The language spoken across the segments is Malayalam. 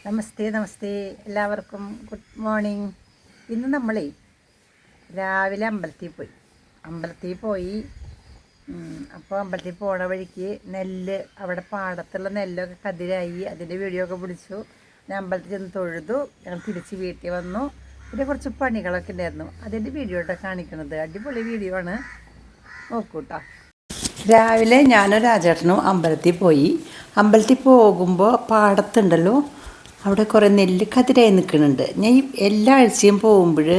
നമസ്തേ നമസ്തേ എല്ലാവർക്കും ഗുഡ് മോർണിംഗ്. ഇന്ന് നമ്മളെ രാവിലെ അമ്പലത്തിൽ പോയി അപ്പോൾ അമ്പലത്തിൽ പോണ വഴിക്ക് നെല്ല് അവിടെ പാടത്തുള്ള നെല്ലൊക്കെ കതിരായി അതിൻ്റെ വീഡിയോ ഒക്കെ പിടിച്ചു. ഞാൻ അമ്പലത്തിൽ ചെന്ന് തൊഴുതു. ഞങ്ങൾ തിരിച്ച് വീട്ടിൽ വന്നു. പിന്നെ കുറച്ച് പണികളൊക്കെ ഉണ്ടായിരുന്നു, അതിൻ്റെ വീഡിയോ ആയിട്ടാണ് കാണിക്കുന്നത്. അടിപൊളി വീഡിയോ ആണ്, നോക്കൂട്ടോ. രാവിലെ ഞാനും രാജേട്ടനും അമ്പലത്തിൽ പോയി. അമ്പലത്തിൽ പോകുമ്പോൾ പാടത്തുണ്ടല്ലോ അവിടെ കുറേ നെല്ല് കതിരായി നിൽക്കുന്നുണ്ട്. ഞാൻ ഈ എല്ലാ ആഴ്ചയും പോകുമ്പോൾ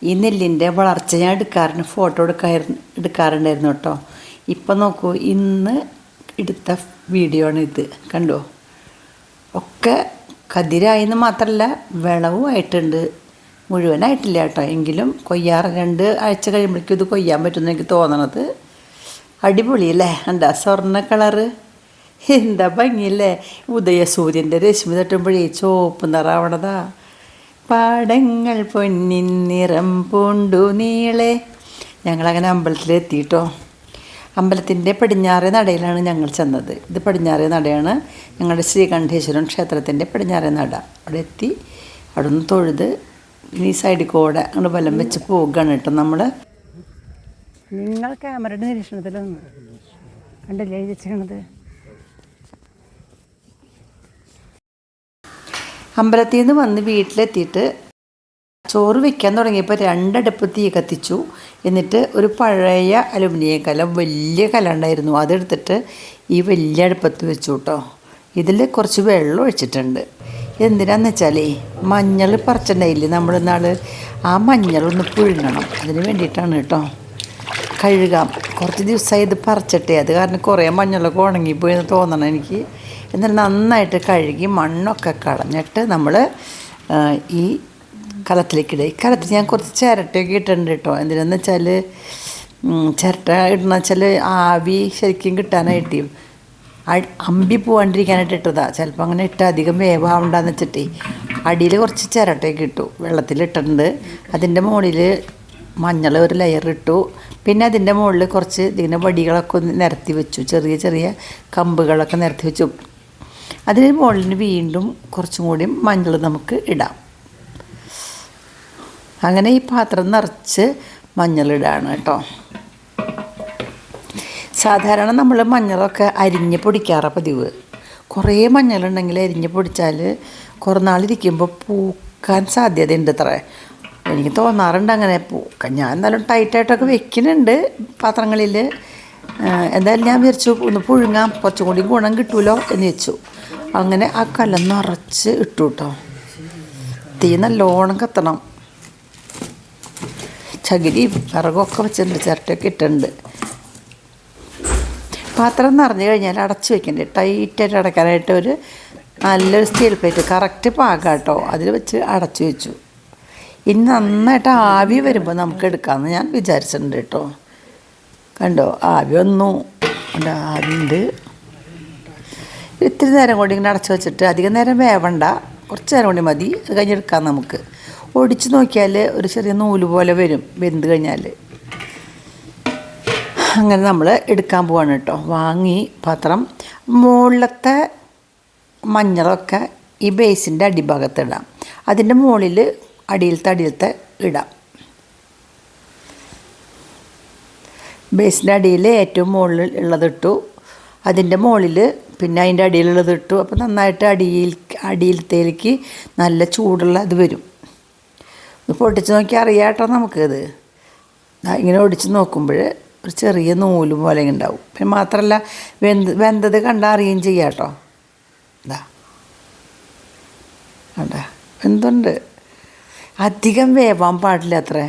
ഈ നെല്ലിൻ്റെ വളർച്ച ഞാൻ ഫോട്ടോ എടുക്കാറുണ്ടായിരുന്നു കേട്ടോ. ഇപ്പം നോക്കൂ, ഇന്ന് എടുത്ത വീഡിയോ ആണ് ഇത്. കണ്ടോ, ഒക്കെ കതിരായെന്ന് മാത്രമല്ല വിളവും ആയിട്ടുണ്ട്. മുഴുവനായിട്ടില്ല കേട്ടോ, എങ്കിലും 2 ആഴ്ച കഴിയുമ്പോഴേക്കും ഇത് കൊയ്യാൻ പറ്റുമെന്ന് എനിക്ക് തോന്നണത്. അടിപൊളിയല്ലേ, എന്താ സ്വർണ്ണ കളറ്, എന്താ ഭംഗിയല്ലേ. ഉദയസൂര്യൻ്റെ രശ്മി തട്ടുമ്പോഴേ ചുവപ്പ് നിറാവണതാ. പാടങ്ങൾ പൊന്നിൻ നിറം പൂണ്ടു നീളെ. ഞങ്ങളങ്ങനെ അമ്പലത്തിലെത്തിയിട്ടോ. അമ്പലത്തിൻ്റെ പടിഞ്ഞാറേ നടയിലാണ് ഞങ്ങൾ ചെന്നത്. ഇത് പടിഞ്ഞാറേ നടയാണ്, ഞങ്ങളുടെ ശ്രീകണ്ഠേശ്വരം ക്ഷേത്രത്തിൻ്റെ പടിഞ്ഞാറേ നട. അവിടെ എത്തി, അവിടെ നിന്ന് തൊഴുത് ഈ സൈഡിൽ കൂടെ അങ്ങോട്ട് വലം വെച്ച് പോകുകയാണ് കേട്ടോ നമ്മൾ. നിങ്ങൾ ക്യാമറയുടെ നിരീക്ഷണത്തിലൊന്ന് കണ്ടില്ലേ വെച്ചത്. അമ്പലത്തിൽ നിന്ന് വന്ന് വീട്ടിലെത്തിയിട്ട് ചോറ് വെക്കാൻ തുടങ്ങിയപ്പോൾ 2 അടുപ്പ് തീ കത്തിച്ചു. എന്നിട്ട് ഒരു പഴയ അലുമിനിയം കലം, വലിയ കലം ഉണ്ടായിരുന്നു, അതെടുത്തിട്ട് ഈ വലിയ അടുപ്പത്ത് വെച്ചു കേട്ടോ. ഇതിൽ കുറച്ച് വെള്ളം ഒഴിച്ചിട്ടുണ്ട്. എന്തിനാന്ന് വെച്ചാലേ മഞ്ഞൾ പറിച്ചിട്ടുണ്ടായില്ലേ നമ്മൾ നാൾ, ആ മഞ്ഞളൊന്ന് പുഴുങ്ങണം, അതിന് വേണ്ടിയിട്ടാണ് കേട്ടോ. കഴുകാം, കുറച്ച് ദിവസമായി ഇത് പറിച്ചിട്ടേ, അത് കാരണം കുറേ മഞ്ഞളൊക്കെ ഉണങ്ങിപ്പോയി എന്ന് തോന്നണം എനിക്ക്. എന്നിട്ട് നന്നായിട്ട് കഴുകി മണ്ണൊക്കെ കളഞ്ഞിട്ട് നമ്മൾ ഈ കലത്തിലേക്കിടുക. ഈ കലത്തിൽ ഞാൻ കുറച്ച് ചിരട്ടയൊക്കെ ഇട്ടിട്ടുണ്ട് കേട്ടോ. എന്തിനാന്ന് വെച്ചാൽ ചിരട്ട ഇടണമെന്ന് വെച്ചാൽ ആവി ശരിക്കും കിട്ടാനായിട്ട്, അമ്പി പോകാണ്ടിരിക്കാനായിട്ട് ഇട്ടതാണ്. ചിലപ്പോൾ അങ്ങനെ ഇട്ട് അധികം വേവാവണ്ടെന്ന് വെച്ചിട്ടേ അടിയിൽ കുറച്ച് ചിരട്ടയൊക്കെ ഇട്ടു, വെള്ളത്തിലിട്ടിട്ടുണ്ട്. അതിൻ്റെ മുകളിൽ മഞ്ഞൾ ഒരു ലെയർ ഇട്ടു. പിന്നെ അതിൻ്റെ മുകളിൽ കുറച്ച് ഇതിങ്ങനെ വടികളൊക്കെ ഒന്ന് നിരത്തി വെച്ചു, ചെറിയ ചെറിയ കമ്പുകളൊക്കെ നിരത്തി വെച്ചു. അതിന് മുകളിൽ വീണ്ടും കുറച്ചും കൂടി മഞ്ഞൾ നമുക്ക് ഇടാം. അങ്ങനെ ഈ പാത്രം നിറച്ച് മഞ്ഞളിടാണ് കേട്ടോ. സാധാരണ നമ്മൾ മഞ്ഞളൊക്കെ അരിഞ്ഞ് പൊടിക്കാറാണ് പതിവ്. കുറേ മഞ്ഞളുണ്ടെങ്കിൽ അരിഞ്ഞ് പൊടിച്ചാൽ കുറേ നാളിരിക്കുമ്പോൾ പൂക്കാൻ സാധ്യതയുണ്ട് അത്ര. എനിക്ക് തോന്നാറുണ്ട് അങ്ങനെ പൂക്കാൻ. ഞാൻ എന്നാലും ടൈറ്റായിട്ടൊക്കെ വെക്കുന്നുണ്ട് പാത്രങ്ങളിൽ. എന്തായാലും ഞാൻ വിചാരിച്ചു ഒന്ന് പുഴുങ്ങാം, കുറച്ചും കൂടി ഗുണം കിട്ടുമല്ലോ എന്ന് വെച്ചു. അങ്ങനെ ആ കലം നിറച്ച് ഇട്ടു കേട്ടോ. തീ നല്ലോണം കത്തണം. ചകിരി വിറകൊക്കെ വെച്ചിട്ടുണ്ട്, ചിരട്ടയൊക്കെ ഇട്ടിട്ടുണ്ട്. പാത്രം നിറഞ്ഞു കഴിഞ്ഞാൽ അടച്ച് വെക്കണ്ടേ, ടൈറ്റായിട്ട് അടയ്ക്കാനായിട്ട് ഒരു നല്ലൊരു സ്റ്റീൽ പ്ലേറ്റ് കറക്റ്റ് പാകം കേട്ടോ, അതിൽ വെച്ച് അടച്ചു വെച്ചു. ഇനി നന്നായിട്ട് ആവി വരുമ്പോൾ നമുക്ക് എടുക്കാമെന്ന് ഞാൻ വിചാരിച്ചിട്ടുണ്ട് കേട്ടോ. കണ്ടോ, ആവി വന്നു, ആവിയുണ്ട്. ഇത്തിരി നേരം കൂടി ഇങ്ങനെ അടച്ചു വെച്ചിട്ട്, അധികം നേരം വേവണ്ട, കുറച്ച് നേരം കൂടി മതി, അത് കഴിഞ്ഞെടുക്കാം നമുക്ക്. ഒടിച്ച് നോക്കിയാൽ ഒരു ചെറിയ നൂല് പോലെ വരും വെന്ത് കഴിഞ്ഞാൽ. അങ്ങനെ നമ്മൾ എടുക്കാൻ പോവാണ് കേട്ടോ. വാങ്ങി പാത്രം. മുകളിലത്തെ മഞ്ഞളൊക്കെ ഈ ബേസിൻ്റെ അടിഭാഗത്ത് ഇടാം, അതിൻ്റെ മുകളിൽ അടിയിലത്തെ ഇടാം. ബേസിൻ്റെ അടിയിൽ ഏറ്റവും മുകളിൽ ഉള്ളതിട്ടു, അതിൻ്റെ മുകളിൽ പിന്നെ അതിൻ്റെ അടിയിലുള്ളത് ഇട്ടു. അപ്പോൾ നന്നായിട്ട് അടിയിലത്തേക്ക് നല്ല ചൂടുള്ള ഇത് വരും. പൊട്ടിച്ച് നോക്കി അറിയാം കേട്ടോ നമുക്കത്. ഇങ്ങനെ ഒടിച്ച് നോക്കുമ്പോൾ ഒരു ചെറിയ നൂല് പോലെ ഉണ്ടാവും. പിന്നെ മാത്രമല്ല വെന്തത് കണ്ടാൽ അറിയുകയും ചെയ്യാം കേട്ടോ. ഇതാ കണ്ട എന്തുണ്ട്, അധികം വേവാൻ പാടില്ല അത്രേ.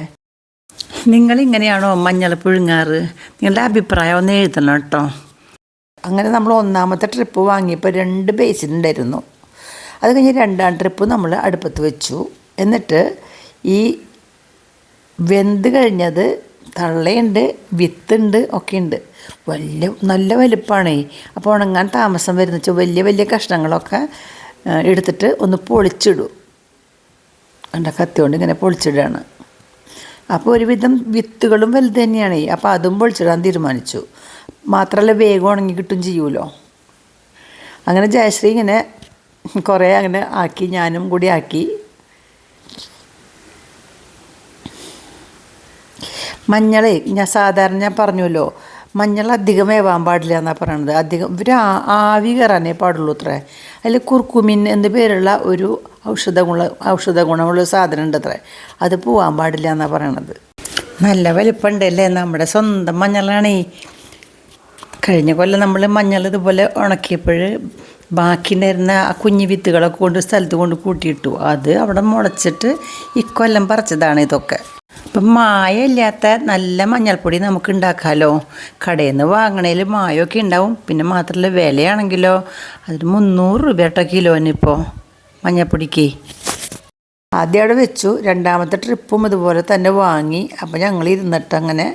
നിങ്ങളിങ്ങനെയാണോ മഞ്ഞൾ പുഴുങ്ങാറ്? നിങ്ങളുടെ അഭിപ്രായം ഒന്ന് എഴുതണം കേട്ടോ. അങ്ങനെ നമ്മൾ 1ാമത്തെ ട്രിപ്പ് വാങ്ങിയപ്പോൾ 2 ബേസിനുണ്ടായിരുന്നു. അത് കഴിഞ്ഞ് 2ാം ട്രിപ്പ് നമ്മൾ അടുപ്പത്ത് വെച്ചു. എന്നിട്ട് ഈ വെന്ത് കഴിഞ്ഞത് തള്ളയുണ്ട്, വിത്തുണ്ട്, ഒക്കെ ഉണ്ട്. നല്ല വലുപ്പമാണേ. അപ്പോൾ ഉണങ്ങാൻ താമസം വരുന്ന വെച്ചാൽ വലിയ കഷ്ണങ്ങളൊക്കെ എടുത്തിട്ട് ഒന്ന് പൊളിച്ചിടും. കത്തി കൊണ്ട് ഇങ്ങനെ പൊളിച്ചിടുകയാണ്. അപ്പോൾ ഒരുവിധം വിത്തുകളും വലുത് തന്നെയാണ്. അപ്പോൾ അതും പൊളിച്ചിടാൻ തീരുമാനിച്ചു. മാത്രമല്ല വേഗം ഉണങ്ങി കിട്ടും ചെയ്യുമല്ലോ. അങ്ങനെ ജയശ്രീ ഇങ്ങനെ കുറേ അങ്ങനെ ആക്കി, ഞാനും കൂടി ആക്കി. മഞ്ഞൾ ഞാൻ സാധാരണ പറഞ്ഞല്ലോ, മഞ്ഞൾ അധികം വേവാൻ പാടില്ല എന്നാണ് പറയണത്. അധികം ഇവർ ആവി കയറാനേ പാടുള്ളൂ അത്രേ. അതിൽ കുർക്കുമിൻ എന്ന് പേരുള്ള ഒരു ഔഷധ ഗുണമുള്ള സാധനം ഉണ്ട് അത്രേ. അത് പോവാൻ പാടില്ല എന്നാണ് പറയണത്. നല്ല വലിപ്പമുണ്ടല്ലേ, നമ്മുടെ സ്വന്തം മഞ്ഞളാണേ. കഴിഞ്ഞ കൊല്ലം നമ്മൾ മഞ്ഞൾ ഇതുപോലെ ഉണക്കിയപ്പോൾ ബാക്കിയുണ്ടായിരുന്ന ആ കുഞ്ഞു വിത്തുകളൊക്കെ കൊണ്ട് സ്ഥലത്ത് കൊണ്ട് കൂട്ടിയിട്ടു. അത് അവിടെ മുളച്ചിട്ട് ഇക്കൊല്ലം പറിച്ചതാണ് ഇതൊക്കെ. ഇപ്പം മായമില്ലാത്ത നല്ല മഞ്ഞൾപ്പൊടി നമുക്ക് ഉണ്ടാക്കാമല്ലോ. കടയിൽ നിന്ന് വാങ്ങണേൽ മായമൊക്കെ ഉണ്ടാവും. പിന്നെ മാത്രമല്ല വിലയാണെങ്കിലോ അതിന് 300 രൂപ കേട്ടോ കിലോനിപ്പോൾ മഞ്ഞൾപ്പൊടിക്ക്. ആദ്യം അവിടെ വെച്ചു, രണ്ടാമത്തെ ട്രിപ്പും ഇതുപോലെ തന്നെ വാങ്ങി. അപ്പോൾ ഞങ്ങൾ ഇരുന്നിട്ട് അങ്ങനെ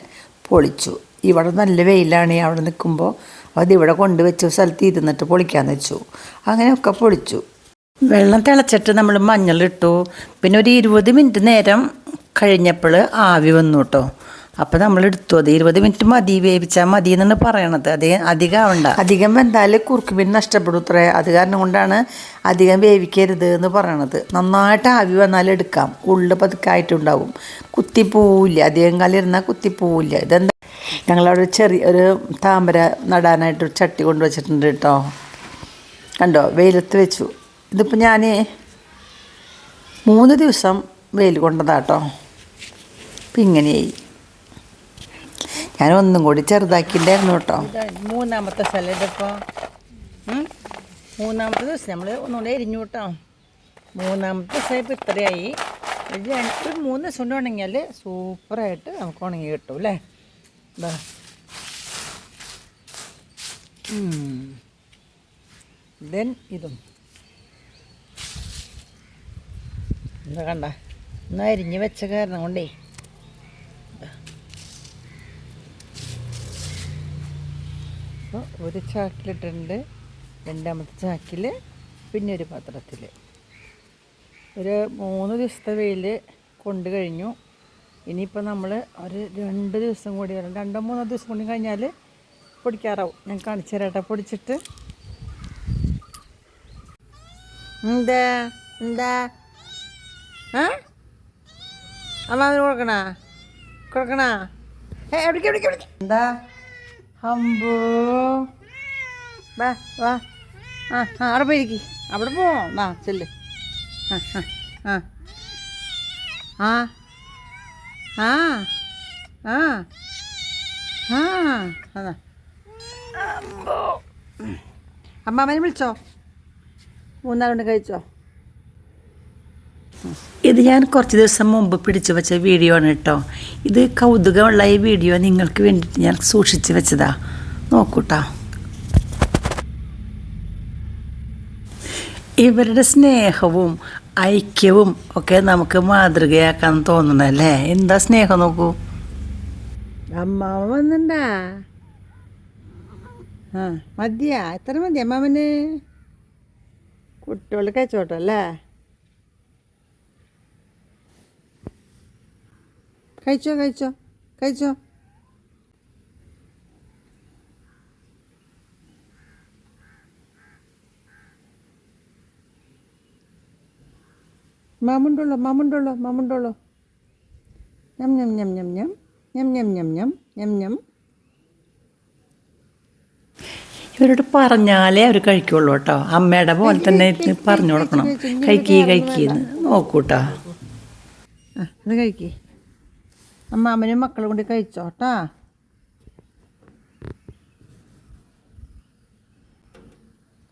പൊളിച്ചു. ഇവിടെ നല്ല വെയിലാണ് അവിടെ നിൽക്കുമ്പോൾ. അതിവിടെ കൊണ്ടുവച്ചു സ്ഥലത്ത് ഇരുന്നിട്ട് പൊളിക്കാമെന്ന് വെച്ചു. അങ്ങനെയൊക്കെ പൊളിച്ചു. വെള്ളം തിളച്ചിട്ട് നമ്മൾ മഞ്ഞളിട്ടു. പിന്നെ ഒരു 20 മിനിറ്റ് നേരം കഴിഞ്ഞപ്പോൾ ആവി വന്നു കേട്ടോ. അപ്പോൾ നമ്മൾ എടുത്തു. അത് 20 മിനിറ്റ് മതി, വേവിച്ചാൽ മതി എന്നാണ് പറയണത്. അധികം ആവണ്ട. അധികം വെന്താൽ കുറുക്കുമീൻ നഷ്ടപ്പെടും അത്രേ. അത് കാരണം കൊണ്ടാണ് അധികം വേവിക്കരുത് എന്ന് പറയണത്. നന്നായിട്ട് ആവി വന്നാൽ എടുക്കാം. ഉള്ളിൽ പതുക്കായിട്ടുണ്ടാവും, കുത്തിപ്പോവില്ല. അധികം കാലം ഇരുന്നാൽ കുത്തിപ്പോവില്ല. ഇതെന്താ, ഞങ്ങളവിടെ ഒരു താമര നടാനായിട്ടൊരു ചട്ടി കൊണ്ടുവച്ചിട്ടുണ്ട് കേട്ടോ. കണ്ടോ, വെയിലത്ത് വെച്ചു. ഇതിപ്പോൾ ഞാൻ 3 ദിവസം വെയിൽ കൊണ്ടതാട്ടോ. അപ്പം ഇങ്ങനെയായി. ഞാൻ ഒന്നും കൂടി ചെറുതാക്കിയിട്ടുണ്ടായിരുന്നു കേട്ടോ. മൂന്നാമത്തെ സ്ഥലം ഇതിപ്പോൾ 3-ാമത്തെ ദിവസം നമ്മൾ ഒന്നുകൂടെ എരിഞ്ഞു കേട്ടോ. 3-ാമത്തെ ദിവസം ഇപ്പോൾ ഇത്രയായി. ഒരു 3 ദിവസം കൊണ്ട് ഉണങ്ങിയാൽ സൂപ്പറായിട്ട് നമുക്ക് ഉണങ്ങി കിട്ടും അല്ലേ. എന്താ ദെൻ ഇതും എന്താ കണ്ട, ഒന്ന് അരിഞ്ഞ് വെച്ച കാരണം കൊണ്ടേ അപ്പോൾ ഒരു ചാക്കിലിട്ടുണ്ട്. രണ്ടാമത്തെ ചാക്കിൽ പിന്നെ ഒരു പാത്രത്തിൽ. ഒരു 3 ദിവസത്തെ വെയിൽ കൊണ്ട് കഴിഞ്ഞു. ഇനിയിപ്പോൾ നമ്മൾ ഒരു 2 ദിവസം കൂടി വരും. 2-3 ദിവസം കൂടി കഴിഞ്ഞാൽ പൊടിക്കാറാവും. ഞാൻ കാണിച്ചു തരാട്ടെ പൊടിച്ചിട്ട്. എന്താ എന്താ അമ്മാവിന് കൊടുക്കണ എവിടേക്ക് എന്താ ഹമ്പോ വാ വാ. അവിടെ പോയിരിക്കും, അവിടെ പോവാ ചെല്ല്. ആ ആ ആ ആ ആ അതാ അമ്മാമ്മനെ വിളിച്ചോ, 3 കൊണ്ട് കഴിച്ചോ. ഇത് ഞാൻ കുറച്ച് ദിവസം മുമ്പ് പിടിച്ചു വെച്ച വീഡിയോ ആണ് കേട്ടോ. ഇത് കൗതുകമുള്ള ഈ വീഡിയോ നിങ്ങൾക്ക് വേണ്ടിയിട്ട് ഞാൻ സൂക്ഷിച്ച് വെച്ചതാ, നോക്കൂട്ടോ. ഇവരുടെ സ്നേഹവും ഐക്യവും ഒക്കെ നമുക്ക് മാതൃകയാക്കാൻ തോന്നണല്ലേ. എന്താ സ്നേഹം നോക്കൂ. അമ്മാവ വന്നിണ്ടാ. മതിയാ, എത്ര മതി അമ്മാവന്? കുട്ടികൾ കഴിച്ചോട്ടല്ലേ. കഴിച്ചോ കഴിച്ചോ കഴിച്ചോ. മാമുണ്ടോളോ. ഞം ഞം ഞം ഞം ഞം ഞം ഞം ഞം ഞം ഞം ഞം. ഇവരോട് പറഞ്ഞാലേ അവർ കഴിക്കുള്ളൂ കേട്ടോ. അമ്മയുടെ പോലെ തന്നെ പറഞ്ഞു കൊടുക്കണം, കഴിക്കീന്ന് നോക്കൂട്ടോ. അത് കഴിക്കേ. അമ്മാമ്മനും മക്കളും കൊണ്ട് കഴിച്ചോട്ടാ.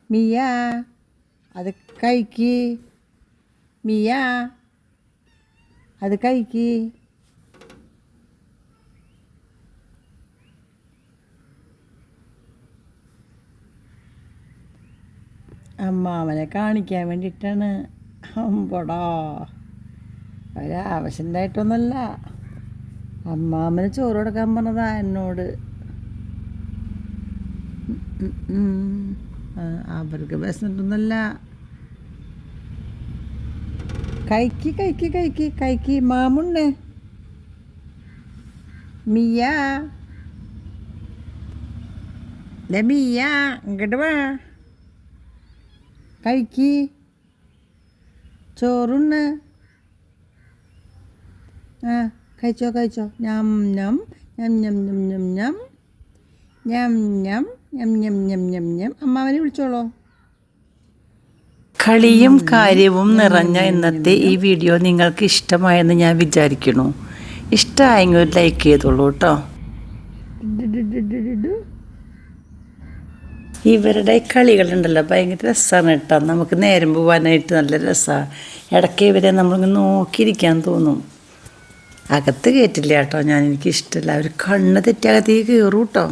മിയ അത് കഴിക്ക്. മിയ അത് കഴിക്ക്. അമ്മാവനെ കാണിക്കാൻ വേണ്ടിയിട്ടാണ്. അമ്പടാ, ഒരാവശ്യം ഉണ്ടായിട്ടൊന്നുമല്ല. അമ്മാമ്മന് ചോറ് കൊടുക്കാൻ പറഞ്ഞതാ എന്നോട്. അവർക്ക് വിശന്നിട്ടൊന്നുമല്ല. കഴിക്ക് മാമുണ്ണേ. മിയ മിയ ഇങ്ങോട്ട് വാ, കഴിക്ക്. ചോറുണ്ണ്. ആ കഴിച്ചോ കഴിച്ചോ. ഞം ഞം ഞം ഞം ഞം ഞം ഞം ഞം ഞം ഞം ഞം ഞം ഞം ഞം. അമ്മാവനെ വിളിച്ചോളോ. കളിയും കാര്യവും നിറഞ്ഞ ഇന്നത്തെ ഈ വീഡിയോ നിങ്ങൾക്ക് ഇഷ്ടമായെന്ന് ഞാൻ വിചാരിക്കുന്നു. ഇഷ്ടമായെങ്കിൽ ഒരു ലൈക്ക് ചെയ്തോളൂ കേട്ടോ. ഇവരുടെ കളികളുണ്ടല്ലോ ഭയങ്കര രസമാണ് കേട്ടോ. നമുക്ക് നേരം പോകാനായിട്ട് നല്ല രസമാണ്. ഇടയ്ക്ക് ഇവരെ നമ്മളിങ്ങനെ നോക്കിയിരിക്കാൻ തോന്നും. അകത്ത് കയറ്റില്ല കേട്ടോ, എനിക്കിഷ്ടമല്ല. അവർ കണ്ണ് തെറ്റി അകത്തേക്ക് കയറും കേട്ടോ.